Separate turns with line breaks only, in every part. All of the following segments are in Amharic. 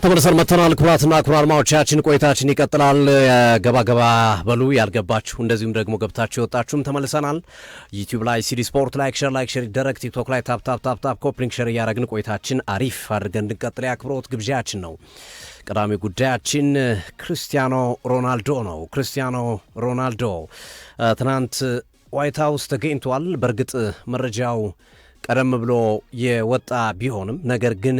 ተመልሰን መተናል። ኩራትና ኩራር ማውቻችን ቆይታችን ይቀጥላል። ገባ በሉ ያልገባችሁ እንደዚሁም ደግሞ ገብታችሁ የወጣችሁም ተመልሰናል። ዩቲዩብ ላይ ሲዲ ስፖርት ላይክ ሼር ይደረግ። ቲክቶክ ላይ ታፕ ኮፕሊንግ ሼር እያደረግን ቆይታችን አሪፍ አድርገን እንድንቀጥል የአክብሮት ግብዣችን ነው። ቀዳሚ ጉዳያችን ክርስቲያኖ ሮናልዶ ነው። ክርስቲያኖ ሮናልዶ ትናንት ዋይት ሃውስ ተገኝቷል። በእርግጥ መረጃው ቀደም ብሎ የወጣ ቢሆንም ነገር ግን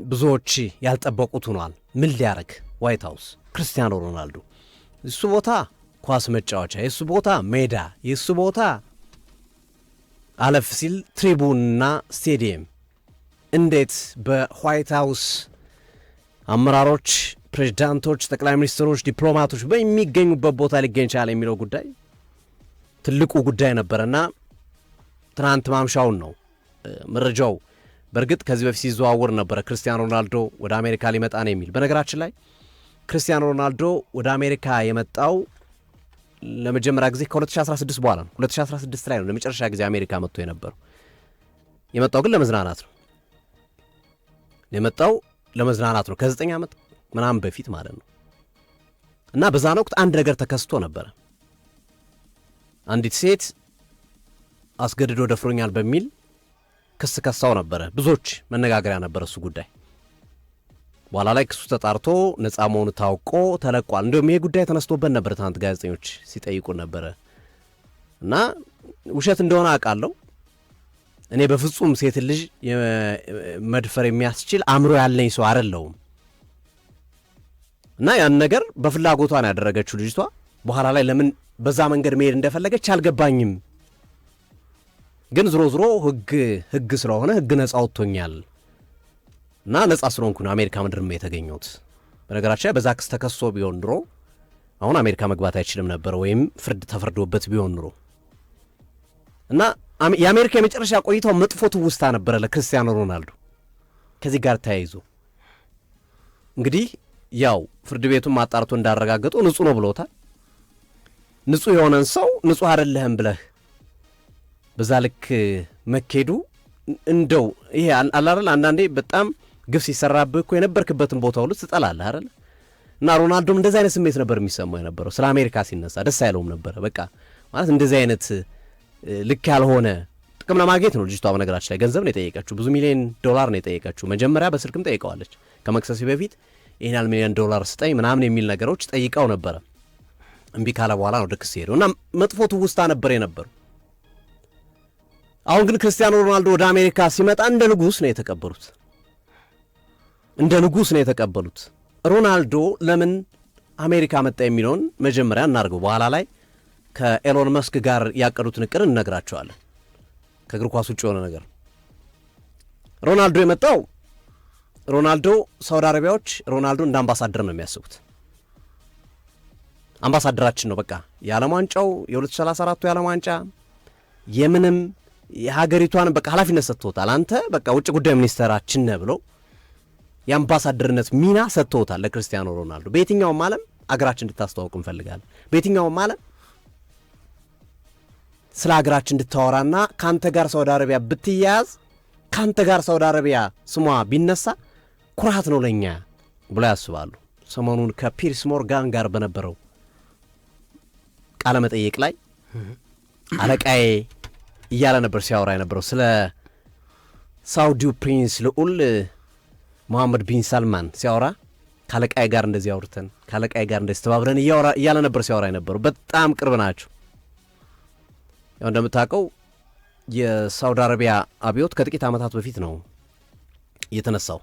ብዙዎች ያልጠበቁት ሆኗል። ምን ሊያረግ ዋይት ሃውስ ክርስቲያኖ ሮናልዶ? እሱ ቦታ ኳስ መጫወቻ፣ የሱ ቦታ ሜዳ፣ የሱ ቦታ አለፍ ሲል ትሪቡንና ስቴዲየም እንዴት በዋይት ሃውስ አመራሮች፣ ፕሬዝዳንቶች፣ ጠቅላይ ሚኒስትሮች፣ ዲፕሎማቶች በሚገኙበት ቦታ ሊገኝ ቻለ የሚለው ጉዳይ ትልቁ ጉዳይ ነበረና ትናንት ማምሻውን ነው መረጃው። በእርግጥ ከዚህ በፊት ሲዘዋወር ነበረ ክርስቲያኖ ሮናልዶ ወደ አሜሪካ ሊመጣ ነው የሚል። በነገራችን ላይ ክርስቲያኖ ሮናልዶ ወደ አሜሪካ የመጣው ለመጀመሪያ ጊዜ ከ2016 በኋላ ነው። 2016 ላይ ነው ለመጨረሻ ጊዜ አሜሪካ መጥቶ የመጣው ግን ለመዝናናት ነው። የመጣው ለመዝናናት ነው ከ9 ዓመት ምናምን በፊት ማለት ነው። እና በዛን ወቅት አንድ ነገር ተከስቶ ነበረ። አንዲት ሴት አስገድዶ ደፍሮኛል በሚል ክስ ከሳው ነበረ። ብዙዎች መነጋገሪያ ነበረ እሱ ጉዳይ። በኋላ ላይ ክሱ ተጣርቶ ነፃ መሆኑ ታውቆ ተለቋል። እንዲሁም ይሄ ጉዳይ ተነስቶበት ነበር። ትናንት ጋዜጠኞች ሲጠይቁ ነበረ እና ውሸት እንደሆነ አውቃለሁ፣ እኔ በፍጹም ሴት ልጅ መድፈር የሚያስችል አእምሮ ያለኝ ሰው አይደለሁም እና ያን ነገር በፍላጎቷ ነው ያደረገችው ልጅቷ። በኋላ ላይ ለምን በዛ መንገድ መሄድ እንደፈለገች አልገባኝም፣ ግን ዝሮ ህግ ስለሆነ ህግ ነፃ ወጥቶኛል እና ነፃ ስለሆንኩ ነው አሜሪካ ምድርም የተገኘሁት። በነገራችን ላይ በዛ ክስ ተከሶ ቢሆን ድሮ አሁን አሜሪካ መግባት አይችልም ነበር፣ ወይም ፍርድ ተፈርዶበት ቢሆን ድሮ እና የአሜሪካ የመጨረሻ ቆይታው መጥፎ ትውስታ ነበረ ለክርስቲያኖ ሮናልዶ። ከዚህ ጋር ተያይዞ እንግዲህ ያው ፍርድ ቤቱን ማጣርቶ እንዳረጋገጡ ንጹህ ነው ብሎታል። ንጹህ የሆነን ሰው ንጹህ አይደለህም ብለህ በዛ ልክ መኬዱ እንደው ይሄ አላረል አንዳንዴ በጣም ግፍ ሲሰራብህ እኮ የነበርክበትን ቦታ ሁሉ ትጠላለህ አይደል? እና ሮናልዶም እንደዚህ አይነት ስሜት ነበር የሚሰማው የነበረው። ስለ አሜሪካ ሲነሳ ደስ አይለውም ነበር። በቃ ማለት እንደዚህ አይነት ልክ ያልሆነ ጥቅም ለማግኘት ነው ልጅቷ። በነገራችን ላይ ገንዘብ ነው የጠየቀችው፣ ብዙ ሚሊዮን ዶላር ነው የጠየቀችው። መጀመሪያ በስልክም ጠይቀዋለች። ከመክሰሲ በፊት ይህን ያህል ሚሊዮን ዶላር ስጠኝ ምናምን የሚል ነገሮች ጠይቀው ነበረ። እምቢ ካለ በኋላ ነው ድክስ ሄደው እና መጥፎ ትውስታ ነበር የነበረው። አሁን ግን ክርስቲያኖ ሮናልዶ ወደ አሜሪካ ሲመጣ እንደ ንጉስ ነው የተቀበሉት። ሮናልዶ ለምን አሜሪካ መጣ የሚለውን መጀመሪያ እናርገው። በኋላ ላይ ከኤሎን መስክ ጋር ያቀዱትን እቅድ እንነግራቸዋለን። ከእግር ኳስ ውጭ የሆነ ነገር ሮናልዶ የመጣው ሳውዲ አረቢያዎች ሮናልዶ እንደ አምባሳደር ነው የሚያስቡት። አምባሳደራችን ነው በቃ የዓለም ዋንጫው የ2034 የዓለም ዋንጫ የምንም የሀገሪቷን በቃ ኃላፊነት ሰጥቶታል። አንተ በቃ ውጭ ጉዳይ ሚኒስተራችን ነህ ብሎ የአምባሳደርነት ሚና ሰጥቶታል ለክርስቲያኖ ሮናልዶ። በየትኛውም ዓለም አገራችን እንድታስተዋውቅ እንፈልጋለን። በየትኛውም ዓለም ስለ አገራችን እንድታወራና ካንተ ጋር ሳውዲ አረቢያ ብትያያዝ ካንተ ጋር ሳውዲ አረቢያ ስሟ ቢነሳ ኩራት ነው ለኛ ብሎ ያስባሉ። ሰሞኑን ከፒርስ ሞርጋን ጋር በነበረው ቃለ መጠይቅ ላይ አለቃዬ እያለ ነበር ሲያወራ የነበረው ስለ ሳውዲው ፕሪንስ ልዑል መሐመድ ቢን ሳልማን ሲያወራ ካለቃዬ ጋር እንደዚህ አውርተን ካለቃዬ ጋር እንደዚህ ተባብረን እያለ ነበር ሲያወራ የነበረው። በጣም ቅርብ ናቸው። ያው እንደምታውቀው የሳውዲ አረቢያ አብዮት ከጥቂት ዓመታት በፊት ነው የተነሳው።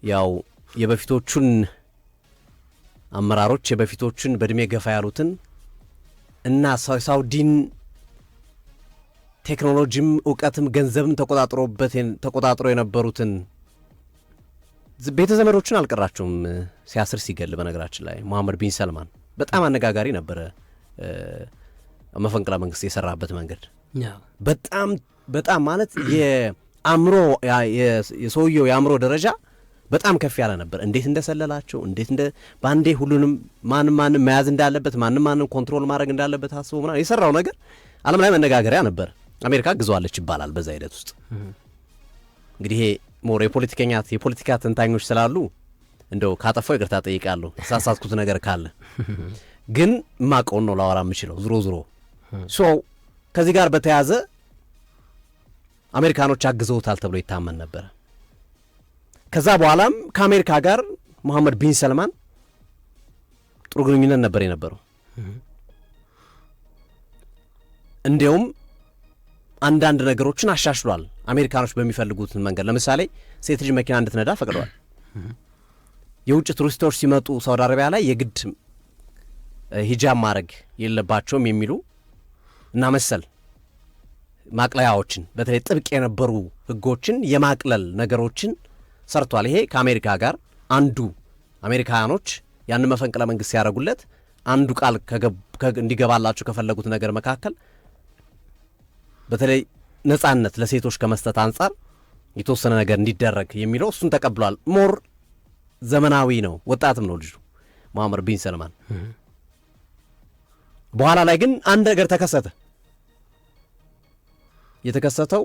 ያው የበፊቶቹን አመራሮች የበፊቶቹን በእድሜ ገፋ ያሉትን እና ሳውዲን ቴክኖሎጂም እውቀትም ገንዘብም ተቆጣጥሮ የነበሩትን ቤተ ዘመዶችን አልቀራቸውም ሲያስር ሲገል። በነገራችን ላይ መሐመድ ቢን ሰልማን በጣም አነጋጋሪ ነበረ። መፈንቅለ መንግስት የሰራበት መንገድ በጣም ማለት የሰውየው የአእምሮ ደረጃ በጣም ከፍ ያለ ነበር። እንዴት እንደሰለላቸው እንዴት ባንዴ ሁሉንም ማንም መያዝ እንዳለበት ማንም ኮንትሮል ማድረግ እንዳለበት አስቦ ምናምን የሰራው ነገር ዓለም ላይ መነጋገሪያ ነበር። አሜሪካ ግዟለች ይባላል በዛ ሂደት ውስጥ። እንግዲህ ሞር የፖለቲካ ተንታኞች ስላሉ እንደው ካጠፋው ይቅርታ ጠይቃለሁ ሳሳትኩት ነገር ካለ ግን ማቀውን ነው ላወራ የምችለው ዝሮ ሶ ከዚህ ጋር በተያዘ አሜሪካኖች አግዘውታል ተብሎ ይታመን ነበር። ከዛ በኋላም ከአሜሪካ ጋር መሐመድ ቢን ሰልማን ጥሩ ግንኙነት ነበር የነበረው። እንዲያውም አንዳንድ ነገሮችን አሻሽሏል አሜሪካኖች በሚፈልጉት መንገድ። ለምሳሌ ሴት ልጅ መኪና እንድትነዳ ፈቅደዋል። የውጭ ቱሪስቶች ሲመጡ ሳውዲ አረቢያ ላይ የግድ ሂጃብ ማድረግ የለባቸውም የሚሉ እና መሰል ማቅለያዎችን በተለይ ጥብቅ የነበሩ ህጎችን የማቅለል ነገሮችን ሰርቷል። ይሄ ከአሜሪካ ጋር አንዱ አሜሪካኖች ያን መፈንቅለ መንግስት ሲያደርጉለት አንዱ ቃል እንዲገባላቸው ከፈለጉት ነገር መካከል በተለይ ነጻነት ለሴቶች ከመስጠት አንጻር የተወሰነ ነገር እንዲደረግ የሚለው እሱን ተቀብሏል። ሞር ዘመናዊ ነው፣ ወጣትም ነው ልጁ መሐመድ ቢን ሰልማን። በኋላ ላይ ግን አንድ ነገር ተከሰተ። የተከሰተው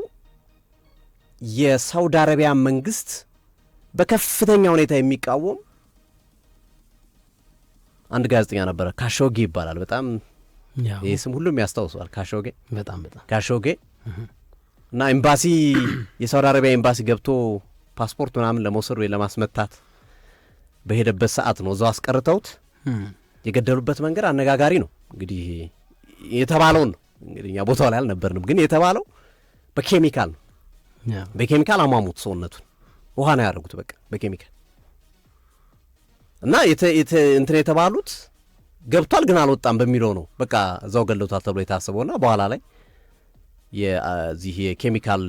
የሳውዲ አረቢያ መንግስት በከፍተኛ ሁኔታ የሚቃወም አንድ ጋዜጠኛ ነበረ፣ ካሾጌ ይባላል። በጣም ይህ ስም ሁሉም ያስታውሰዋል። ካሾጌ እና ኤምባሲ የሳውዲ አረቢያ ኤምባሲ ገብቶ ፓስፖርት ምናምን ለመውሰድ ወይ ለማስመታት በሄደበት ሰዓት ነው እዛው አስቀርተውት የገደሉበት መንገድ አነጋጋሪ ነው። እንግዲህ የተባለውን ነው እንግዲህ እኛ ቦታው ላይ አልነበርንም፣ ግን የተባለው በኬሚካል ነው። በኬሚካል አሟሙት ሰውነቱን፣ ውሃ ነው ያደረጉት በቃ በኬሚካል እና እንትን የተባሉት ገብቷል ግን አልወጣም በሚለው ነው በቃ እዛው ገለውታል ተብሎ የታሰበውና በኋላ ላይ የዚህ የኬሚካል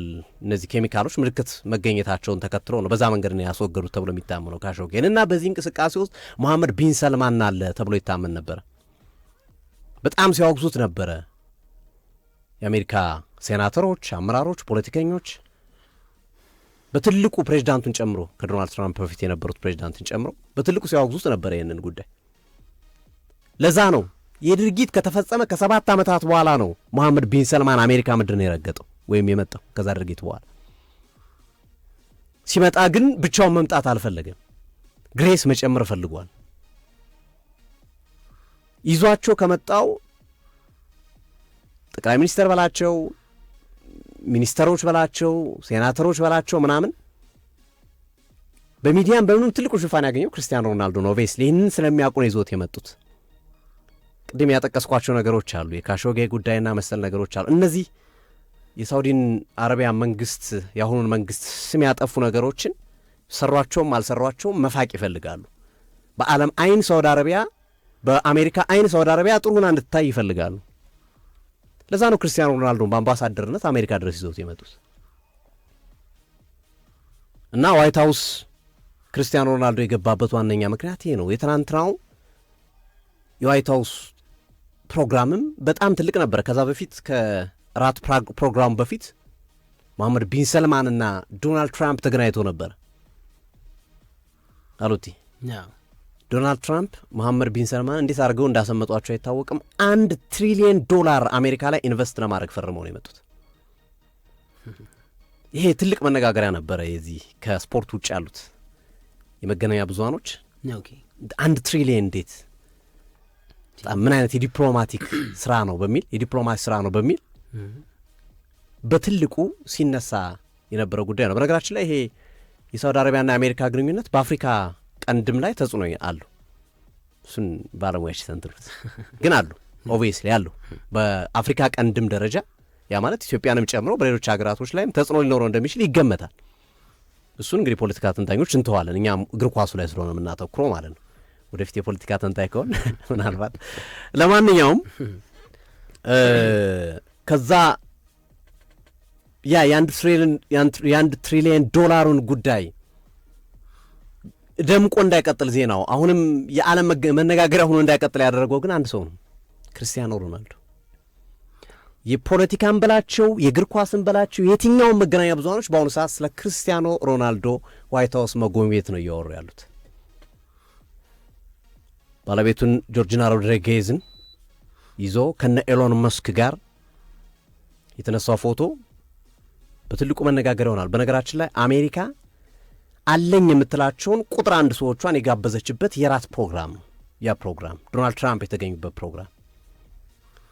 እነዚህ ኬሚካሎች ምልክት መገኘታቸውን ተከትሎ ነው በዛ መንገድ ነው ያስወገዱት ተብሎ የሚታመነው ካሾጌን። እና በዚህ እንቅስቃሴ ውስጥ መሐመድ ቢን ሰልማን አለ ተብሎ ይታመን ነበር። በጣም ሲያወግዙት ነበረ የአሜሪካ ሴናተሮች፣ አመራሮች፣ ፖለቲከኞች በትልቁ ፕሬዚዳንቱን ጨምሮ ከዶናልድ ትራምፕ በፊት የነበሩት ፕሬዚዳንቱን ጨምሮ በትልቁ ሲያወግዙት ነበረ ይህንን ጉዳይ። ለዛ ነው የድርጊት ከተፈጸመ ከ7 ዓመታት በኋላ ነው መሐመድ ቢን ሰልማን አሜሪካ ምድር ነው የረገጠው ወይም የመጣው ከዛ ድርጊት በኋላ። ሲመጣ ግን ብቻውን መምጣት አልፈለገም፣ ግሬስ መጨመር ፈልጓል። ይዟቸው ከመጣው ጠቅላይ ሚኒስተር በላቸው፣ ሚኒስተሮች በላቸው፣ ሴናተሮች በላቸው ምናምን በሚዲያም በምንም ትልቁ ሽፋን ያገኘው ክርስቲያኖ ሮናልዶ ነው። ኦብቪየስሊ ይህንን ስለሚያውቁ ነው ይዞት የመጡት። ቅድም ያጠቀስኳቸው ነገሮች አሉ፣ የካሾጌ ጉዳይና መሰል ነገሮች አሉ። እነዚህ የሳውዲን አረቢያ መንግስት የአሁኑን መንግስት ስም ያጠፉ ነገሮችን ሰሯቸውም አልሰሯቸውም መፋቅ ይፈልጋሉ። በዓለም አይን ሳውዲ አረቢያ፣ በአሜሪካ አይን ሳውዲ አረቢያ ጥሩ ሆና እንድትታይ ይፈልጋሉ። ለዛ ነው ክርስቲያኖ ሮናልዶን በአምባሳደርነት አሜሪካ ድረስ ይዘውት የመጡት እና ዋይት ሀውስ ክርስቲያኖ ሮናልዶ የገባበት ዋነኛ ምክንያት ይሄ ነው። የትናንትናው የዋይት ሀውስ ፕሮግራምም በጣም ትልቅ ነበር። ከዛ በፊት ከራት ፕሮግራሙ በፊት መሐመድ ቢን ሰልማንና ዶናልድ ትራምፕ ተገናኝተው ነበር አሉቲ። ዶናልድ ትራምፕ መሐመድ ቢን ሰልማን እንዴት አድርገው እንዳሰመጧቸው አይታወቅም። $1 ትሪሊየን አሜሪካ ላይ ኢንቨስት ለማድረግ ፈርመው ነው የመጡት። ይሄ ትልቅ መነጋገሪያ ነበረ። የዚህ ከስፖርት ውጭ ያሉት የመገናኛ ብዙሃኖች 1 ትሪሊየን እንዴት ምን አይነት የዲፕሎማቲክ ስራ ነው በሚል የዲፕሎማሲ ስራ ነው በሚል በትልቁ ሲነሳ የነበረው ጉዳይ ነው። በነገራችን ላይ ይሄ የሳውዲ አረቢያና የአሜሪካ ግንኙነት በአፍሪካ ቀንድም ላይ ተጽዕኖ አሉ። እሱን ባለሙያዎች ተንትኑት ግን አሉ ኦብቪየስሊ አሉ። በአፍሪካ ቀንድም ደረጃ ያ ማለት ኢትዮጵያንም ጨምሮ በሌሎች ሀገራቶች ላይም ተጽዕኖ ሊኖረው እንደሚችል ይገመታል። እሱን እንግዲህ ፖለቲካ ተንታኞች እንተዋለን፣ እኛም እግር ኳሱ ላይ ስለሆነ የምናተኩረው ማለት ነው። ወደፊት የፖለቲካ ተንታኝ ከሆን ምናልባት። ለማንኛውም ከዛ የ$1 ትሪሊየን ጉዳይ ደምቆ እንዳይቀጥል ዜናው አሁንም የዓለም መነጋገሪያ ሆኖ እንዳይቀጥል ያደረገው ግን አንድ ሰው ነው፣ ክርስቲያኖ ሮናልዶ። የፖለቲካን በላቸው የእግር ኳስን በላቸው የትኛውን መገናኛ ብዙሃኖች በአሁኑ ሰዓት ስለ ክርስቲያኖ ሮናልዶ ዋይት ሀውስ መጎብኘት ነው እያወሩ ያሉት። ባለቤቱን ጆርጂና ሮድሪጌዝን ይዞ ከነ ኤሎን መስክ ጋር የተነሳው ፎቶ በትልቁ መነጋገሪያ ይሆናል። በነገራችን ላይ አሜሪካ አለኝ የምትላቸውን ቁጥር አንድ ሰዎቿን የጋበዘችበት የራት ፕሮግራም ነው። ያ ፕሮግራም ዶናልድ ትራምፕ የተገኙበት ፕሮግራም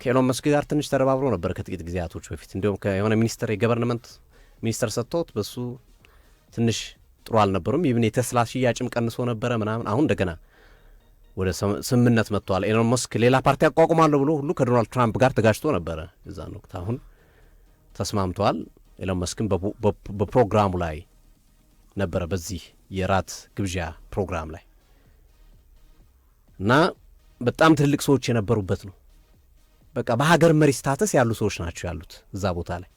ከኤሎን መስክ ጋር ትንሽ ተረባብሮ ነበር ከጥቂት ጊዜያቶች በፊት። እንዲሁም የሆነ ሚኒስተር የገቨርንመንት ሚኒስተር ሰጥቶት በሱ ትንሽ ጥሩ አልነበሩም። ይብን የቴስላ ሽያጭም ቀንሶ ነበረ ምናምን። አሁን እንደገና ወደ ስምምነት መጥተዋል። ኤሎን መስክ ሌላ ፓርቲ አቋቁማለሁ ብሎ ሁሉ ከዶናልድ ትራምፕ ጋር ተጋጭቶ ነበረ እዛን ወቅት። አሁን ተስማምተዋል። ኤሎን መስክም በፕሮግራሙ ላይ ነበረ፣ በዚህ የራት ግብዣ ፕሮግራም ላይ እና በጣም ትልልቅ ሰዎች የነበሩበት ነው። በቃ በሀገር መሪ ስታተስ ያሉ ሰዎች ናቸው ያሉት እዛ ቦታ ላይ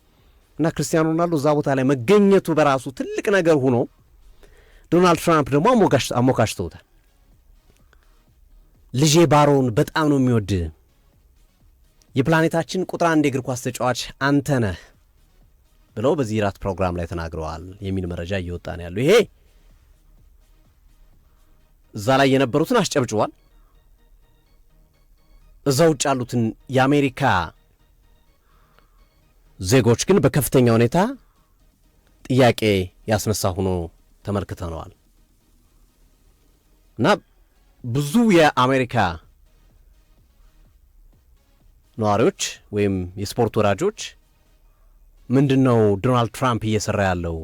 እና ክርስቲያኖ ሮናልዶ እዛ ቦታ ላይ መገኘቱ በራሱ ትልቅ ነገር ሆኖ ዶናልድ ትራምፕ ደግሞ አሞካሽተውታል። ልጄ ባሮን በጣም ነው የሚወድ፣ የፕላኔታችን ቁጥር አንድ የእግር ኳስ ተጫዋች አንተ ነህ ብለው በዚህ ራት ፕሮግራም ላይ ተናግረዋል የሚል መረጃ እየወጣ ነው ያለው። ይሄ እዛ ላይ የነበሩትን አስጨብጭቧል። እዛ ውጭ ያሉትን የአሜሪካ ዜጎች ግን በከፍተኛ ሁኔታ ጥያቄ ያስነሳ ሆኖ ተመልክተነዋል እና ብዙ የአሜሪካ ነዋሪዎች ወይም የስፖርት ወዳጆች ምንድነው ዶናልድ ትራምፕ እየሰራ ያለው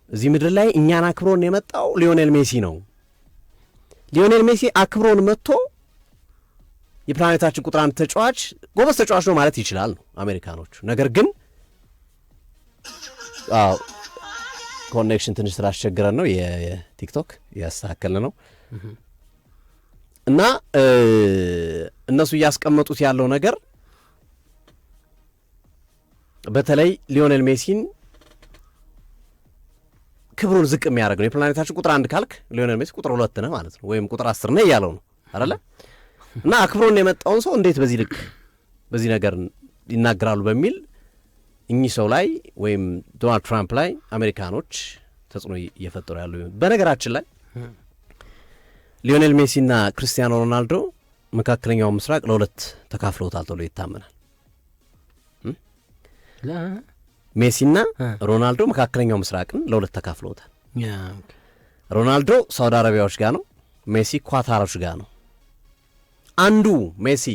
እዚህ ምድር ላይ እኛን አክብሮን የመጣው ሊዮኔል ሜሲ ነው። ሊዮኔል ሜሲ አክብሮን መጥቶ የፕላኔታችን ቁጥር አንድ ተጫዋች ጎበዝ ተጫዋች ነው ማለት ይችላል ነው አሜሪካኖቹ። ነገር ግን ኮኔክሽን ትንሽ ስላስቸገረን ነው የቲክቶክ ያስተካከለ ነው እና እነሱ እያስቀመጡት ያለው ነገር በተለይ ሊዮኔል ሜሲን ክብሩን ዝቅ የሚያደርግ ነው። የፕላኔታችን ቁጥር አንድ ካልክ ሊዮኔል ሜሲ ቁጥር 2 ነህ ማለት ነው፣ ወይም ቁጥር 10 ነህ እያለው ነው አይደለ? እና አክብሮን የመጣውን ሰው እንዴት በዚህ ልክ በዚህ ነገር ይናገራሉ በሚል እኚህ ሰው ላይ ወይም ዶናልድ ትራምፕ ላይ አሜሪካኖች ተጽዕኖ እየፈጠሩ ያሉ። በነገራችን ላይ ሊዮኔል ሜሲና ክርስቲያኖ ሮናልዶ መካከለኛው ምስራቅ ለሁለት ተካፍለውታል ተብሎ ይታመናል። ሜሲና ሮናልዶ መካከለኛው ምስራቅን ለሁለት ተካፍለውታል። ሮናልዶ ሳውዲ አረቢያዎች ጋር ነው፣ ሜሲ ኳታሮች ጋር ነው። አንዱ ሜሲ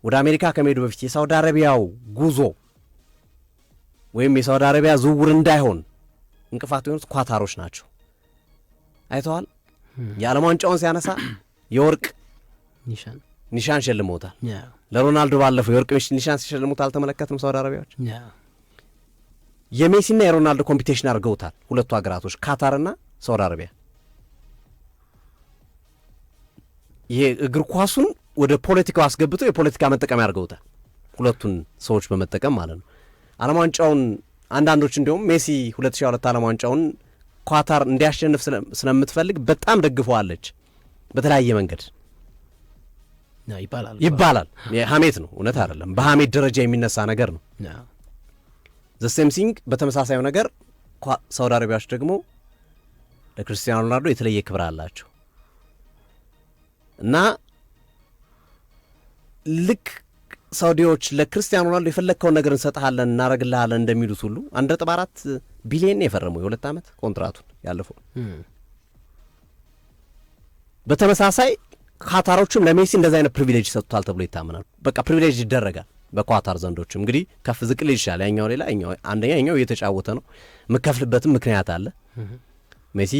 ወደ አሜሪካ ከመሄዱ በፊት የሳውዲ አረቢያው ጉዞ ወይም የሳውዲ አረቢያ ዝውውር እንዳይሆን እንቅፋት የሆኑት ኳታሮች ናቸው። አይተዋል። የዓለም ዋንጫውን ሲያነሳ የወርቅ ኒሻን ሸልመውታል። ለሮናልዶ ባለፈው የወርቅ ኒሻን ሲሸልሙት አልተመለከትንም ሳውዲ አረቢያዎች። የሜሲና የሮናልዶ ኮምፒቲሽን አድርገውታል ሁለቱ ሀገራቶች ካታርና ሳውዲ አረቢያ። ይሄ እግር ኳሱን ወደ ፖለቲካው አስገብተው የፖለቲካ መጠቀም ያድርገውታል ሁለቱን ሰዎች በመጠቀም ማለት ነው። ዓለም ዋንጫውን አንዳንዶች እንዲሁም ሜሲ 2002 ዓለም ዋንጫውን ኳታር እንዲያሸንፍ ስለምትፈልግ በጣም ደግፈዋለች በተለያየ መንገድ ይባላል። የሐሜት ነው፣ እውነት አይደለም። በሐሜት ደረጃ የሚነሳ ነገር ነው። ዘሴምሲንግ በተመሳሳዩ ነገር ሳውዲ አረቢያዎች ደግሞ ለክርስቲያኖ ሮናልዶ የተለየ ክብር አላቸው እና ልክ ሳውዲዎች ለክርስቲያኖ ሮናልዶ የፈለግከውን ነገር እንሰጥሃለን እናረግልሃለን እንደሚሉት ሁሉ 1.4 ቢሊዮን የፈረመው የ2 ዓመት ኮንትራቱን ያለፈው። በተመሳሳይ ካታሮችም ለሜሲ እንደዚህ አይነት ፕሪቪሌጅ ይሰጡታል ተብሎ ይታመናል። በቃ ፕሪቪሌጅ ይደረጋል በኳታር ዘንዶችም። እንግዲህ ከፍ ዝቅ ሊል ይችላል። ያኛው ሌላ አንደኛው እየተጫወተ ነው፣ የምከፍልበትም ምክንያት አለ። ሜሲ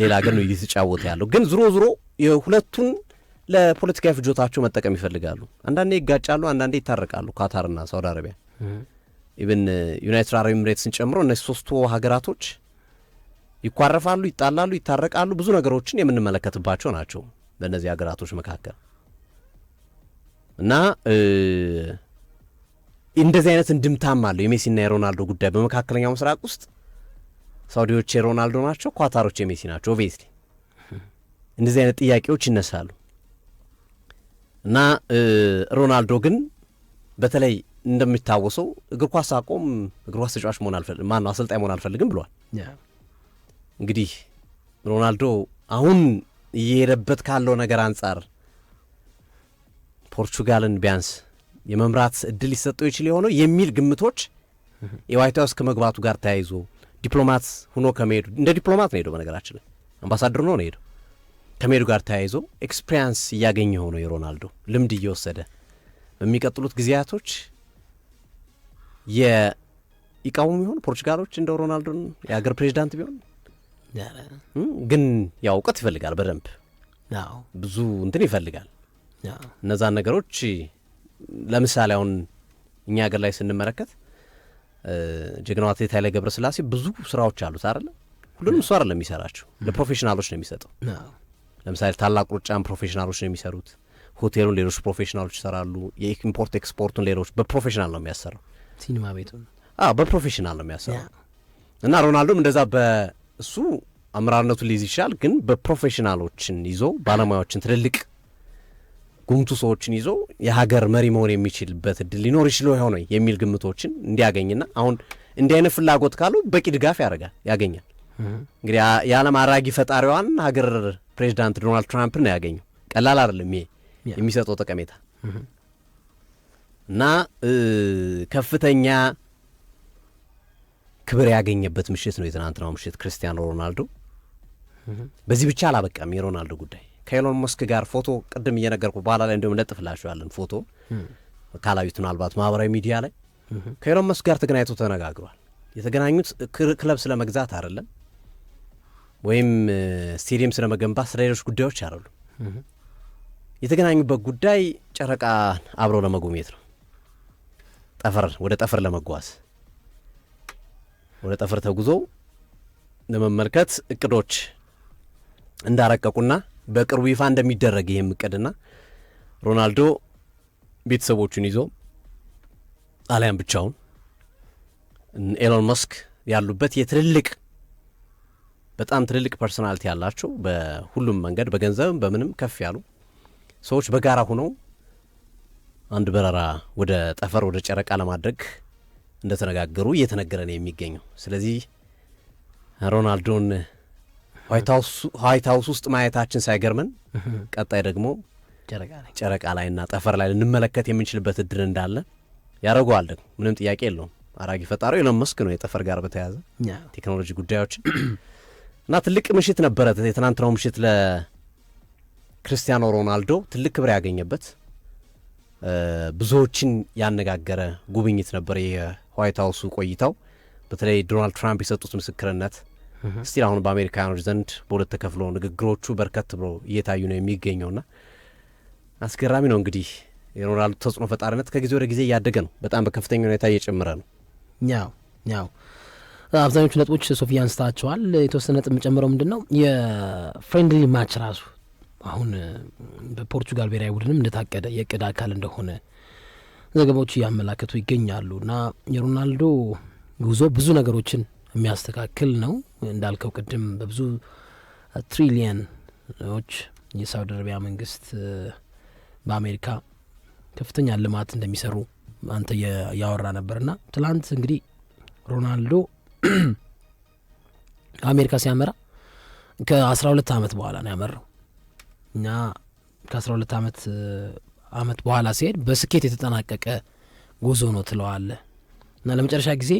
ሌላ ግን ነው እየተጫወተ ያለው። ግን ዝሮ የሁለቱን ለፖለቲካዊ ፍጆታቸው መጠቀም ይፈልጋሉ። አንዳንዴ ይጋጫሉ፣ አንዳንዴ ይታረቃሉ። ካታርና ሳውዲ አረቢያ ኢቭን ዩናይትድ አረብ ኤሚሬትስን ጨምሮ እነዚህ ሶስቱ ሀገራቶች ይኳረፋሉ፣ ይጣላሉ፣ ይታረቃሉ። ብዙ ነገሮችን የምንመለከትባቸው ናቸው በእነዚህ ሀገራቶች መካከል እና እንደዚህ አይነት እንድምታም አለው የሜሲና የሮናልዶ ጉዳይ በመካከለኛው ምስራቅ ውስጥ። ሳውዲዎች የሮናልዶ ናቸው፣ ኳታሮች የሜሲ ናቸው። ኦብቪየስሊ እንደዚህ አይነት ጥያቄዎች ይነሳሉ እና ሮናልዶ ግን በተለይ እንደሚታወሰው እግር ኳስ አቆም እግር ኳስ ተጫዋች መሆን አልፈልግም፣ ማነው አሰልጣኝ መሆን አልፈልግም ብሏል። እንግዲህ ሮናልዶ አሁን እየሄደበት ካለው ነገር አንጻር ፖርቹጋልን ቢያንስ የመምራት እድል ሊሰጠው ይችል የሆነው የሚል ግምቶች የዋይት ሃውስ ከመግባቱ ጋር ተያይዞ ዲፕሎማት ሆኖ ከመሄዱ እንደ ዲፕሎማት ነው ሄደው፣ በነገራችን ላይ አምባሳደር ነው ሄደው። ከመሄዱ ጋር ተያይዞ ኤክስፒሪያንስ እያገኘ ሆኖ የሮናልዶ ልምድ እየወሰደ በሚቀጥሉት ጊዜያቶች ይቃወሙ ይሆን ፖርቹጋሎች እንደ ሮናልዶን የሀገር ፕሬዚዳንት ቢሆን? ግን ያው እውቀት ይፈልጋል፣ በደንብ ብዙ እንትን ይፈልጋል። እነዛን ነገሮች ለምሳሌ አሁን እኛ ሀገር ላይ ስንመለከት ጀግናው አትሌት ኃይሌ ገብረስላሴ ብዙ ስራዎች አሉት አይደለ? ሁሉንም እሱ አይደለም የሚሰራቸው፣ ለፕሮፌሽናሎች ነው የሚሰጠው። ለምሳሌ ታላቅ ሩጫን ፕሮፌሽናሎች ነው የሚሰሩት፣ ሆቴሉን ሌሎች ፕሮፌሽናሎች ይሰራሉ፣ የኢምፖርት ኤክስፖርቱን ሌሎች በፕሮፌሽናል ነው የሚያሰራው፣
ሲኒማ ቤቱን
በፕሮፌሽናል ነው የሚያሰራው። እና ሮናልዶም እንደዛ በእሱ አመራርነቱን ሊይዝ ይችላል፣ ግን በፕሮፌሽናሎችን ይዞ ባለሙያዎችን ትልልቅ ጉምቱ ሰዎችን ይዞ የሀገር መሪ መሆን የሚችልበት እድል ሊኖር ይችላል ይሆን የሚል ግምቶችን እንዲያገኝና አሁን እንዲህ አይነት ፍላጎት ካሉ በቂ ድጋፍ ያገኛል። እንግዲህ የዓለም አራጊ ፈጣሪዋን ሀገር ፕሬዚዳንት ዶናልድ ትራምፕን ነው ያገኘው። ቀላል አይደለም ይሄ የሚሰጠው ጠቀሜታ እና ከፍተኛ ክብር ያገኘበት ምሽት ነው የትናንትናው ምሽት ክሪስቲያኖ ሮናልዶ። በዚህ ብቻ አላበቃም የሮናልዶ ጉዳይ። ከኤሎን መስክ ጋር ፎቶ ቅድም እየነገርኩ በኋላ ላይ እንደውም ለጥፍላችኋለን ፎቶ ካላዩት ምናልባት ማህበራዊ ሚዲያ ላይ ከኤሎን መስክ ጋር ተገናኝቶ ተነጋግሯል። የተገናኙት ክለብ ስለ መግዛት አይደለም ወይም ስቴዲየም ስለ መገንባት ስለ ሌሎች ጉዳዮች አይደሉም። የተገናኙበት ጉዳይ ጨረቃ አብረው ለመጎብኘት ነው። ወደ ጠፈር ለመጓዝ ወደ ጠፈር ተጉዘው ለመመልከት እቅዶች እንዳረቀቁና በቅርቡ ይፋ እንደሚደረግ ይህም እቅድና ሮናልዶ ቤተሰቦቹን ይዞ አሊያም ብቻውን ኤሎን መስክ ያሉበት በጣም ትልልቅ ፐርሶናሊቲ ያላቸው በሁሉም መንገድ በገንዘብም በምንም ከፍ ያሉ ሰዎች በጋራ ሆነው አንድ በረራ ወደ ጠፈር ወደ ጨረቃ ለማድረግ እንደተነጋገሩ እየተነገረ ነው የሚገኘው። ስለዚህ ሮናልዶን ዋይት ሀውስ ውስጥ ማየታችን ሳይገርመን ቀጣይ ደግሞ ጨረቃ ላይና ጠፈር ላይ ልንመለከት የምንችልበት እድል እንዳለ ያደርገዋል። ደግሞ ምንም ጥያቄ የለውም። አራጊ ፈጣሪው ኤሎን መስክ ነው የጠፈር ጋር በተያያዘ ቴክኖሎጂ ጉዳዮች እና ትልቅ ምሽት ነበረ የትናንትናው ምሽት ለክርስቲያኖ ሮናልዶ ትልቅ ክብር ያገኘበት ብዙዎችን ያነጋገረ ጉብኝት ነበር የዋይት ሀውሱ ቆይታው። በተለይ ዶናልድ ትራምፕ የሰጡት ምስክርነት ስቲል አሁን በአሜሪካኖች ዘንድ በሁለት ተከፍሎ ንግግሮቹ በርከት ብሎ እየታዩ ነው የሚገኘውና አስገራሚ ነው። እንግዲህ የሮናልዶ ተጽዕኖ ፈጣሪነት ከጊዜ ወደ ጊዜ እያደገ ነው። በጣም በከፍተኛ ሁኔታ እየጨመረ ነው።
ያው አብዛኞቹ ነጥቦች ሶፊያ አንስታቸዋል። የተወሰነ ነጥብ የጨምረው ምንድን ነው የፍሬንድሊ ማች ራሱ አሁን በፖርቹጋል ብሔራዊ ቡድንም እንደታቀደ የእቅድ አካል እንደሆነ ዘገባዎች እያመላከቱ ይገኛሉ። እና የሮናልዶ ጉዞ ብዙ ነገሮችን የሚያስተካክል ነው። እንዳልከው ቅድም በብዙ ትሪሊየኖች የሳውዲ አረቢያ መንግስት በአሜሪካ ከፍተኛ ልማት እንደሚሰሩ አንተ ያወራ ነበርና ትላንት እንግዲህ ሮናልዶ አሜሪካ ሲያመራ ከ12 ዓመት በኋላ ነው ያመራው እና ከ12 ዓመት በኋላ ሲሄድ በስኬት የተጠናቀቀ ጉዞ ነው ትለዋለ። እና ለመጨረሻ ጊዜ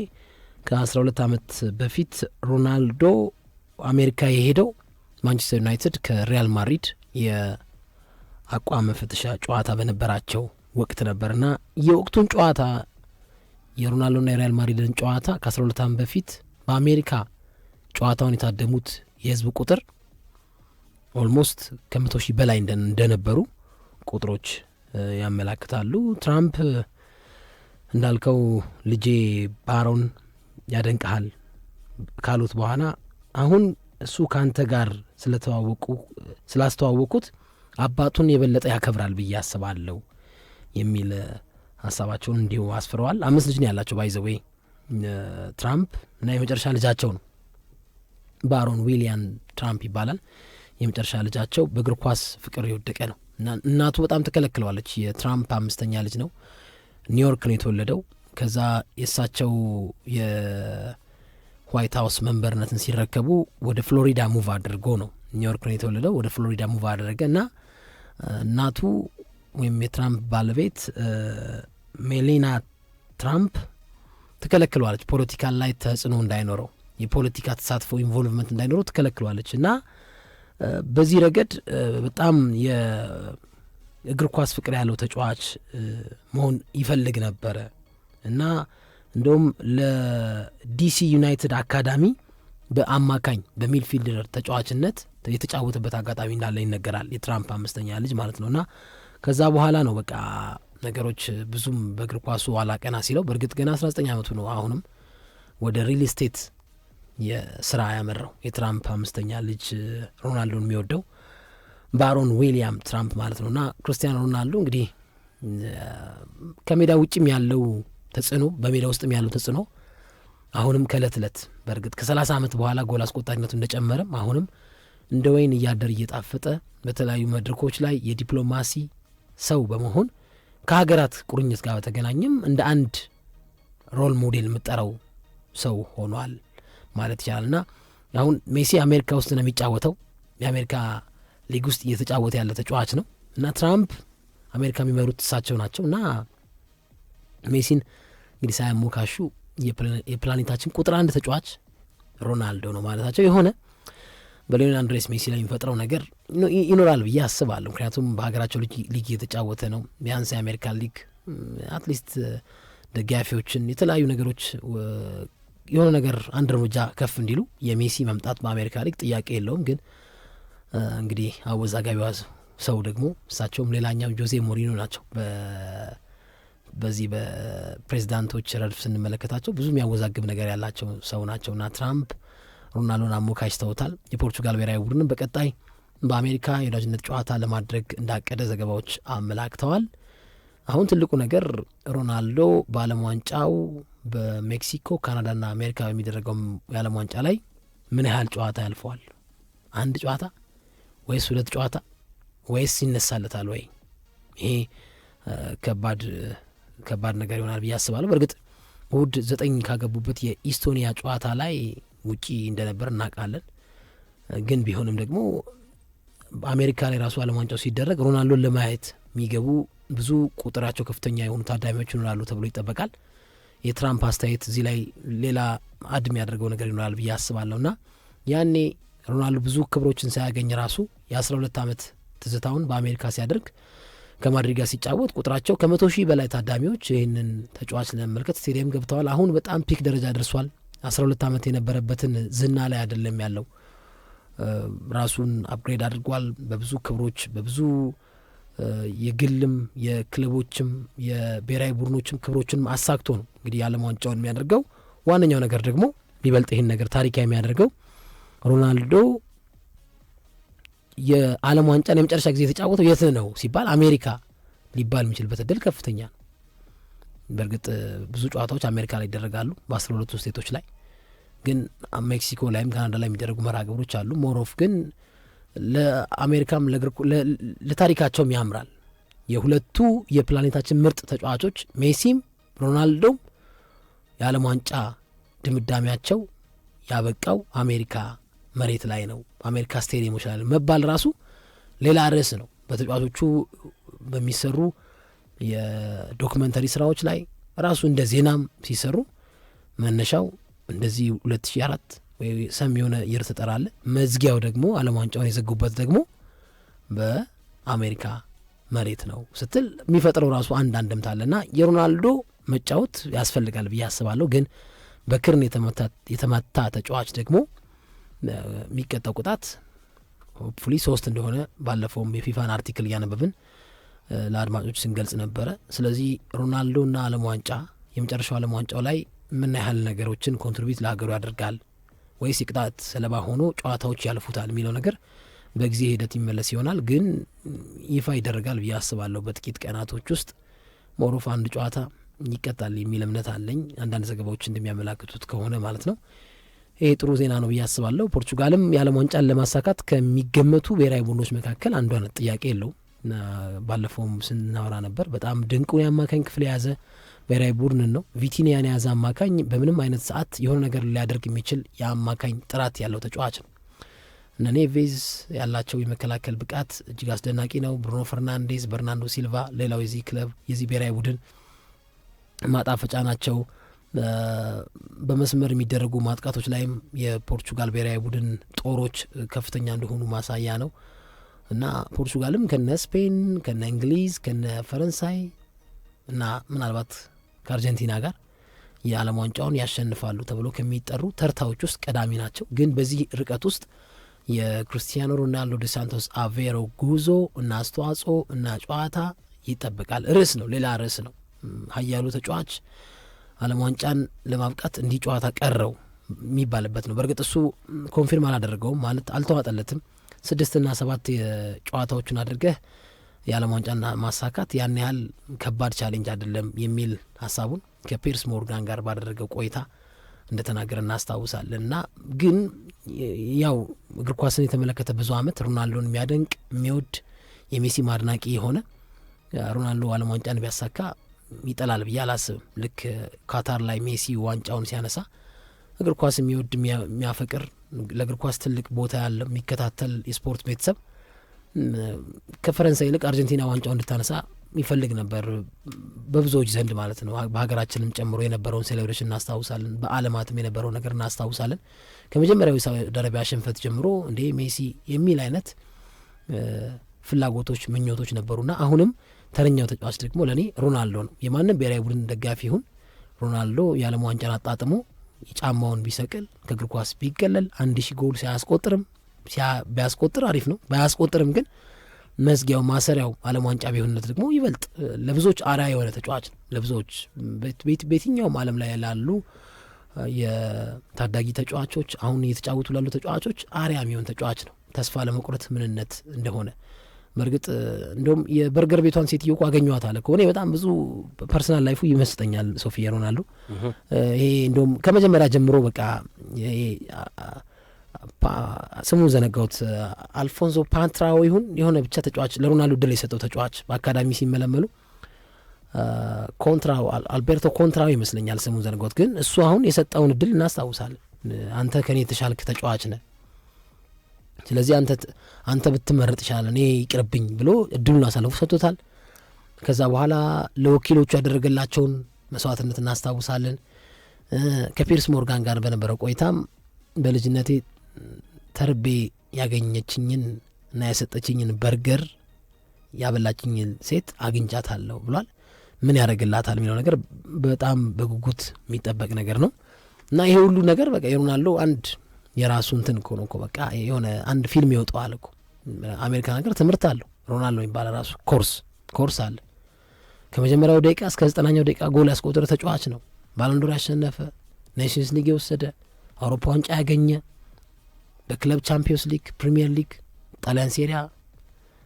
ከ12 ዓመት በፊት ሮናልዶ አሜሪካ የሄደው ማንቸስተር ዩናይትድ ከሪያል ማድሪድ የአቋም መፈተሻ ጨዋታ በነበራቸው ወቅት ነበርና የወቅቱን ጨዋታ የሮናልዶና የሪያል ማድሪድን ጨዋታ ከ12 ዓመት በፊት በአሜሪካ ጨዋታውን የታደሙት የህዝብ ቁጥር ኦልሞስት ከ100,000 በላይ እንደነበሩ ቁጥሮች ያመላክታሉ። ትራምፕ እንዳልከው ልጄ ባሮን ያደንቀሃል ካሉት በኋላ አሁን እሱ ካንተ ጋር ስላስተዋወቁት አባቱን የበለጠ ያከብራል ብዬ አስባለሁ የሚል ሀሳባቸውን እንዲሁ አስፍረዋል። 5 ልጅ ነው ያላቸው ባይዘዌይ ትራምፕ እና የመጨረሻ ልጃቸው ነው ባሮን ዊሊያም ትራምፕ ይባላል። የመጨረሻ ልጃቸው በእግር ኳስ ፍቅር የወደቀ ነው እና እናቱ በጣም ተከለክለዋለች። የትራምፕ 5ኛ ልጅ ነው። ኒውዮርክ ነው የተወለደው። ከዛ የእሳቸው የዋይት ሀውስ መንበርነትን ሲረከቡ ወደ ፍሎሪዳ ሙቭ አድርጎ ነው ኒውዮርክ ነው የተወለደው። ወደ ፍሎሪዳ ሙቭ አደረገ እና እናቱ ወይም የትራምፕ ባለቤት ሜሊና ትራምፕ ተከለክለዋለች ፖለቲካል ላይ ተጽዕኖ እንዳይኖረው የፖለቲካ ተሳትፎ ኢንቮልቭመንት እንዳይኖረው ትከለክሏለች እና በዚህ ረገድ በጣም የእግር ኳስ ፍቅር ያለው ተጫዋች መሆን ይፈልግ ነበረ እና እንደውም ለዲሲ ዩናይትድ አካዳሚ በአማካኝ በሚድፊልደር ተጫዋችነት የተጫወተበት አጋጣሚ እንዳለ ይነገራል። የትራምፕ 5ኛ ልጅ ማለት ነው እና ከዛ በኋላ ነው በቃ ነገሮች ብዙም በእግር ኳሱ አላቀና ሲለው፣ በእርግጥ ገና 19 ዓመቱ ነው። አሁንም ወደ ሪል ስቴት የስራ ያመራው የትራምፕ 5ኛ ልጅ ሮናልዶን የሚወደው ባሮን ዊሊያም ትራምፕ ማለት ነው እና ክርስቲያኖ ሮናልዶ እንግዲህ ከሜዳ ውጭም ያለው ተጽዕኖ በሜዳ ውስጥም ያለው ተጽዕኖ አሁንም ከእለት እለት በእርግጥ ከ30 ዓመት በኋላ ጎል አስቆጣሪነቱ እንደጨመረም አሁንም እንደ ወይን እያደር እየጣፈጠ በተለያዩ መድረኮች ላይ የዲፕሎማሲ ሰው በመሆን ከሀገራት ቁርኝት ጋር በተገናኘም እንደ አንድ ሮል ሞዴል የምጠራው ሰው ሆኗል ማለት ይቻላል እና አሁን ሜሲ አሜሪካ ውስጥ ነው የሚጫወተው። የአሜሪካ ሊግ ውስጥ እየተጫወተ ያለ ተጫዋች ነው እና ትራምፕ አሜሪካ የሚመሩት እሳቸው ናቸው እና ሜሲን እንግዲህ ሳያሞካሹ የፕላኔታችን ቁጥር 1 ተጫዋች ሮናልዶ ነው ማለታቸው የሆነ በሊዮኔል አንድሬስ ሜሲ ላይ የሚፈጥረው ነገር ይኖራል ብዬ አስባለሁ። ምክንያቱም በሀገራቸው ሊግ እየተጫወተ ነው። ቢያንስ የአሜሪካ ሊግ አትሊስት ደጋፊዎችን የተለያዩ ነገሮች የሆነ ነገር አንድ እርምጃ ከፍ እንዲሉ የሜሲ መምጣት በአሜሪካ ሊግ ጥያቄ የለውም። ግን እንግዲህ አወዛጋቢዋ ሰው ደግሞ እሳቸውም ሌላኛው ጆዜ ሞሪኖ ናቸው። በዚህ በፕሬዚዳንቶች ረድፍ ስንመለከታቸው ብዙ የሚያወዛግብ ነገር ያላቸው ሰው ናቸውና ትራምፕ ሮናልዶን አሞካሽተውታል። የፖርቹጋል ብሔራዊ ቡድንም በቀጣይ በአሜሪካ የወዳጅነት ጨዋታ ለማድረግ እንዳቀደ ዘገባዎች አመላክተዋል። አሁን ትልቁ ነገር ሮናልዶ በዓለም ዋንጫው በሜክሲኮ ካናዳና አሜሪካ በሚደረገው የዓለም ዋንጫ ላይ ምን ያህል ጨዋታ ያልፈዋል? 1 ጨዋታ ወይስ 2 ጨዋታ ወይስ ይነሳለታል ወይ? ይሄ ከባድ ነገር ይሆናል ብዬ አስባለሁ። በእርግጥ እሁድ 9 ካገቡበት የኢስቶኒያ ጨዋታ ላይ ውጪ እንደነበር እናውቃለን። ግን ቢሆንም ደግሞ በአሜሪካ ላይ ራሱ ዓለም ዋንጫው ሲደረግ ሮናልዶን ለማየት የሚገቡ ብዙ ቁጥራቸው ከፍተኛ የሆኑ ታዳሚዎች ይኖራሉ ተብሎ ይጠበቃል። የትራምፕ አስተያየት እዚህ ላይ ሌላ አድም ያደርገው ነገር ይኖራል ብዬ አስባለሁ እና ያኔ ሮናልዶ ብዙ ክብሮችን ሳያገኝ ራሱ የ12 ዓመት ትዝታውን በአሜሪካ ሲያደርግ ከማድሪድ ጋር ሲጫወት ቁጥራቸው ከ100,000 በላይ ታዳሚዎች ይህንን ተጫዋች ለመመልከት ስቴዲየም ገብተዋል። አሁን በጣም ፒክ ደረጃ ደርሷል። 12 ዓመት የነበረበትን ዝና ላይ አይደለም ያለው። ራሱን አፕግሬድ አድርጓል። በብዙ ክብሮች በብዙ የግልም የክለቦችም የብሔራዊ ቡድኖችም ክብሮችንም አሳክቶ ነው እንግዲህ የዓለም ዋንጫውን የሚያደርገው። ዋነኛው ነገር ደግሞ ሊበልጥ ይህን ነገር ታሪካዊ የሚያደርገው ሮናልዶ የዓለም ዋንጫን የመጨረሻ ጊዜ የተጫወተው የት ነው ሲባል አሜሪካ ሊባል የሚችልበት እድል ከፍተኛ ነው። በእርግጥ ብዙ ጨዋታዎች አሜሪካ ላይ ይደረጋሉ በ12 ስቴቶች ላይ፣ ግን ሜክሲኮ ላይም ካናዳ ላይ የሚደረጉ መርሃ ግብሮች አሉ። ሞሮፍ ግን ለአሜሪካም ለታሪካቸውም ያምራል። የሁለቱ የፕላኔታችን ምርጥ ተጫዋቾች ሜሲም ሮናልዶም የዓለም ዋንጫ ድምዳሜያቸው ያበቃው አሜሪካ መሬት ላይ ነው፣ አሜሪካ ስቴዲየሞች ላይ መባል ራሱ ሌላ ርዕስ ነው። በተጫዋቾቹ በሚሰሩ የዶክመንተሪ ስራዎች ላይ ራሱ እንደ ዜናም ሲሰሩ መነሻው እንደዚህ 2004 ወይ ሰም የሆነ የር ተጠራለ፣ መዝጊያው ደግሞ ዓለም ዋንጫውን የዘጉበት ደግሞ በአሜሪካ መሬት ነው ስትል የሚፈጥረው ራሱ አንድ አንድምታ አለና የሮናልዶ መጫወት ያስፈልጋል ብዬ አስባለሁ። ግን በክርን የተመታ ተጫዋች ደግሞ የሚቀጣው ቅጣት ሆፕፉሊ 3 እንደሆነ ባለፈውም የፊፋን አርቲክል እያነበብን ለአድማጮች ስንገልጽ ነበረ። ስለዚህ ሮናልዶና ዓለም ዋንጫ የመጨረሻው ዓለም ዋንጫው ላይ ምን ያህል ነገሮችን ኮንትሪቢዩት ለሀገሩ ያደርጋል ወይስ የቅጣት ሰለባ ሆኖ ጨዋታዎች ያልፉታል የሚለው ነገር በጊዜ ሂደት ይመለስ ይሆናል። ግን ይፋ ይደረጋል ብዬ አስባለሁ በጥቂት ቀናቶች ውስጥ። ሞሮፍ 1 ጨዋታ ይቀጣል የሚል እምነት አለኝ፣ አንዳንድ ዘገባዎች እንደሚያመላክቱት ከሆነ ማለት ነው። ይሄ ጥሩ ዜና ነው ብዬ አስባለሁ። ፖርቹጋልም የዓለም ዋንጫን ለማሳካት ከሚገመቱ ብሔራዊ ቡድኖች መካከል አንዷ ናት፣ ጥያቄ የለው። ባለፈውም ስናወራ ነበር። በጣም ድንቁን የአማካኝ ክፍል የያዘ ብሔራዊ ቡድንን ነው። ቪቲኒያን የያዘ አማካኝ በምንም አይነት ሰዓት የሆነ ነገር ሊያደርግ የሚችል የአማካኝ ጥራት ያለው ተጫዋች ነው። እነ ኔቬዝ ያላቸው የመከላከል ብቃት እጅግ አስደናቂ ነው። ብሩኖ ፈርናንዴዝ፣ በርናንዶ ሲልቫ ሌላው የዚህ ክለብ የዚህ ብሔራዊ ቡድን ማጣፈጫ ናቸው። በመስመር የሚደረጉ ማጥቃቶች ላይም የፖርቹጋል ብሔራዊ ቡድን ጦሮች ከፍተኛ እንደሆኑ ማሳያ ነው እና ፖርቹጋልም ከነ ስፔን ከነ እንግሊዝ ከነ ፈረንሳይ እና ምናልባት ከአርጀንቲና ጋር የዓለም ዋንጫውን ያሸንፋሉ ተብሎ ከሚጠሩ ተርታዎች ውስጥ ቀዳሚ ናቸው። ግን በዚህ ርቀት ውስጥ የክርስቲያኖ ሮናልዶ dos ሳንቶስ አቬሮ ጉዞ እና አስተዋጽኦ እና ጨዋታ ይጠበቃል። ርዕስ ነው፣ ሌላ ርዕስ ነው። ሀያሉ ተጫዋች ዓለም ዋንጫን ለማብቃት እንዲህ ጨዋታ ቀረው የሚባልበት ነው። በእርግጥ እሱ ኮንፊርም አላደረገውም ማለት አልተዋጠለትም። 6 እና 7 ጨዋታዎችን አድርገህ የዓለም ዋንጫና ማሳካት ያን ያህል ከባድ ቻሌንጅ አይደለም የሚል ሀሳቡን ከፒርስ ሞርጋን ጋር ባደረገው ቆይታ እንደተናገረ እናስታውሳለን። እና ግን ያው እግር ኳስን የተመለከተ ብዙ ዓመት ሮናልዶን የሚያደንቅ የሚወድ የሜሲ ማድናቂ የሆነ ሮናልዶ ዓለም ዋንጫን ቢያሳካ ይጠላል ብዬ አላስብም። ልክ ካታር ላይ ሜሲ ዋንጫውን ሲያነሳ እግር ኳስ የሚወድ የሚያፈቅር ለእግር ኳስ ትልቅ ቦታ ያለው የሚከታተል የስፖርት ቤተሰብ ከፈረንሳይ ይልቅ አርጀንቲና ዋንጫው እንድታነሳ ይፈልግ ነበር በብዙዎች ዘንድ ማለት ነው። በሀገራችንም ጨምሮ የነበረውን ሴሌብሬሽን እናስታውሳለን። በዓለማትም የነበረው ነገር እናስታውሳለን። ከመጀመሪያው ሳውዲ አረቢያ ሽንፈት ጀምሮ እንዴ ሜሲ የሚል አይነት ፍላጎቶች፣ ምኞቶች ነበሩና አሁንም ተረኛው ተጫዋች ደግሞ ለእኔ ሮናልዶ ነው። የማንም ብሔራዊ ቡድን ደጋፊ ይሁን ሮናልዶ የዓለም ዋንጫን አጣጥሞ የጫማውን ቢሰቅል ከእግር ኳስ ቢገለል 1000 ጎል ሳያስቆጥርም ቢያስቆጥር አሪፍ ነው። ባያስቆጥርም ግን መዝጊያው ማሰሪያው ዓለም ዋንጫ ቢሆንለት ደግሞ ይበልጥ ለብዙዎች አርአያ የሆነ ተጫዋች ነው። ለብዙዎች በየትኛውም ዓለም ላይ ያሉ የታዳጊ ተጫዋቾች አሁን እየተጫወቱ ላሉ ተጫዋቾች አርአያ የሚሆን ተጫዋች ነው። ተስፋ ለመቁረጥ ምንነት እንደሆነ በእርግጥ እንደውም የበርገር ቤቷን ሴትዮ እኮ አገኘኋት አለ ከሆነ በጣም ብዙ ፐርሰናል ላይፉ ይመስጠኛል ሶፊያ ሮናልዶ። ይሄ እንደውም ከመጀመሪያ ጀምሮ በቃ ስሙን ዘነጋውት አልፎንሶ ፓንትራው ይሁን የሆነ ብቻ ተጫዋች ለሮናልዶ ድል የሰጠው ተጫዋች በአካዳሚ ሲመለመሉ ኮንትራው አልቤርቶ ኮንትራው ይመስለኛል ስሙን ዘነጋውት። ግን እሱ አሁን የሰጠውን እድል እናስታውሳለን። አንተ ከኔ የተሻልክ ተጫዋች ነህ፣ ስለዚህ አንተ ብትመረጥ ይሻላል እኔ ይቅርብኝ ብሎ እድሉን አሳልፎ ሰጥቶታል። ከዛ በኋላ ለወኪሎቹ ያደረገላቸውን መስዋዕትነት እናስታውሳለን። ከፒርስ ሞርጋን ጋር በነበረው ቆይታም በልጅነቴ ተርቤ ያገኘችኝን እና ያሰጠችኝን በርገር ያበላችኝን ሴት አግኝቻታለሁ ብሏል። ምን ያደርግላታል የሚለው ነገር በጣም በጉጉት የሚጠበቅ ነገር ነው እና ይሄ ሁሉ ነገር በቃ የሮናልዶ አንድ የራሱ እንትን እኮ ነው እኮ በቃ የሆነ አንድ ፊልም ይወጣዋል እኮ። አሜሪካ ነገር ትምህርት አለው ሮናልዶ የሚባል ራሱ ኮርስ አለ። ከመጀመሪያው ደቂቃ እስከ 90ኛው ደቂቃ ጎል ያስቆጠረ ተጫዋች ነው። ባሎንዶር ያሸነፈ፣ ኔሽንስ ሊግ የወሰደ፣ አውሮፓ ዋንጫ ያገኘ፣ በክለብ ቻምፒዮንስ ሊግ፣ ፕሪሚየር ሊግ፣ ጣሊያን ሴሪያ፣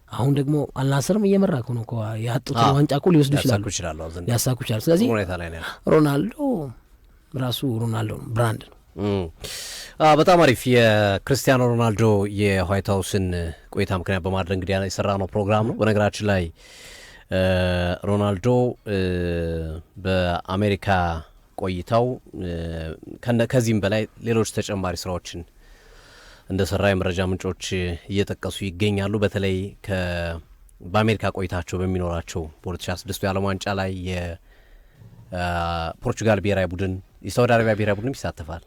አሁን ደግሞ አልናስርም እየመራ እኮ ነው እኮ ያጡትን ዋንጫ እኮ ሊወስዱ ሊያሳኩ ይችላሉ። ስለዚህ ሮናልዶ ራሱ ሮናልዶ ነው፣ ብራንድ ነው።
በጣም አሪፍ የክርስቲያኖ ሮናልዶ የዋይት ሀውስን ቆይታ ምክንያት በማድረግ እንግዲህ የሰራ ነው ፕሮግራም ነው። በነገራችን ላይ ሮናልዶ በአሜሪካ ቆይታው ከዚህም በላይ ሌሎች ተጨማሪ ስራዎችን እንደሰራ የመረጃ ምንጮች እየጠቀሱ ይገኛሉ። በተለይ በአሜሪካ ቆይታቸው በሚኖራቸው በ2026 የዓለም ዋንጫ ላይ የፖርቹጋል ብሔራዊ ቡድን የሳውዲ አረቢያ ብሔራዊ ቡድንም ይሳተፋል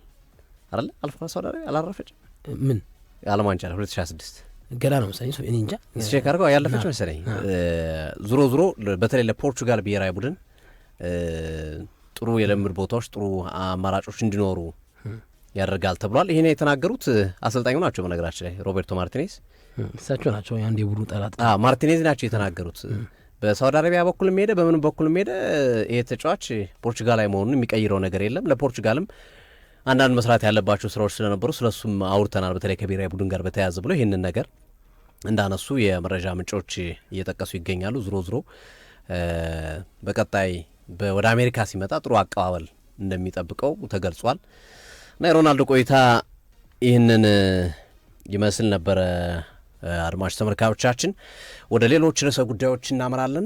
አይደል? አልፋ ሳውዲ አረቢያ አላረፈችም
ምን
የዓለም ዋንጫ ላይ 2026
ገና ነው መሰለኝ እኔ እንጃ
ቼክ አድርገው ያለፈች መሰለኝ። ዙሮ በተለይ ለፖርቹጋል ብሔራዊ ቡድን ጥሩ የልምድ ቦታዎች ጥሩ አማራጮች እንዲኖሩ ያደርጋል ተብሏል። ይሄን የተናገሩት አሰልጣኙ ናቸው። በነገራችን ላይ ሮቤርቶ ማርቲኔዝ
እሳቸው ናቸው አንድ የቡድኑ ጠላት
ማርቲኔዝ ናቸው የተናገሩት። በሳውዲ አረቢያ በኩል ሄደ በምን በኩል ሄደ ይሄ ተጫዋች ፖርቹጋላዊ መሆኑን የሚቀይረው ነገር የለም። ለፖርቹጋልም አንዳንድ መስራት ያለባቸው ስራዎች ስለነበሩ ስለሱም አውርተናል። በተለይ ከብሔራዊ ቡድን ጋር በተያያዘ ብሎ ይህንን ነገር እንዳነሱ የመረጃ ምንጮች እየጠቀሱ ይገኛሉ። ዞሮ በቀጣይ ወደ አሜሪካ ሲመጣ ጥሩ አቀባበል እንደሚጠብቀው ተገልጿል እና የሮናልዶ ቆይታ ይህንን ይመስል ነበረ። አድማጭ ተመልካቾቻችን ወደ ሌሎች ርዕሰ ጉዳዮች እናመራለን።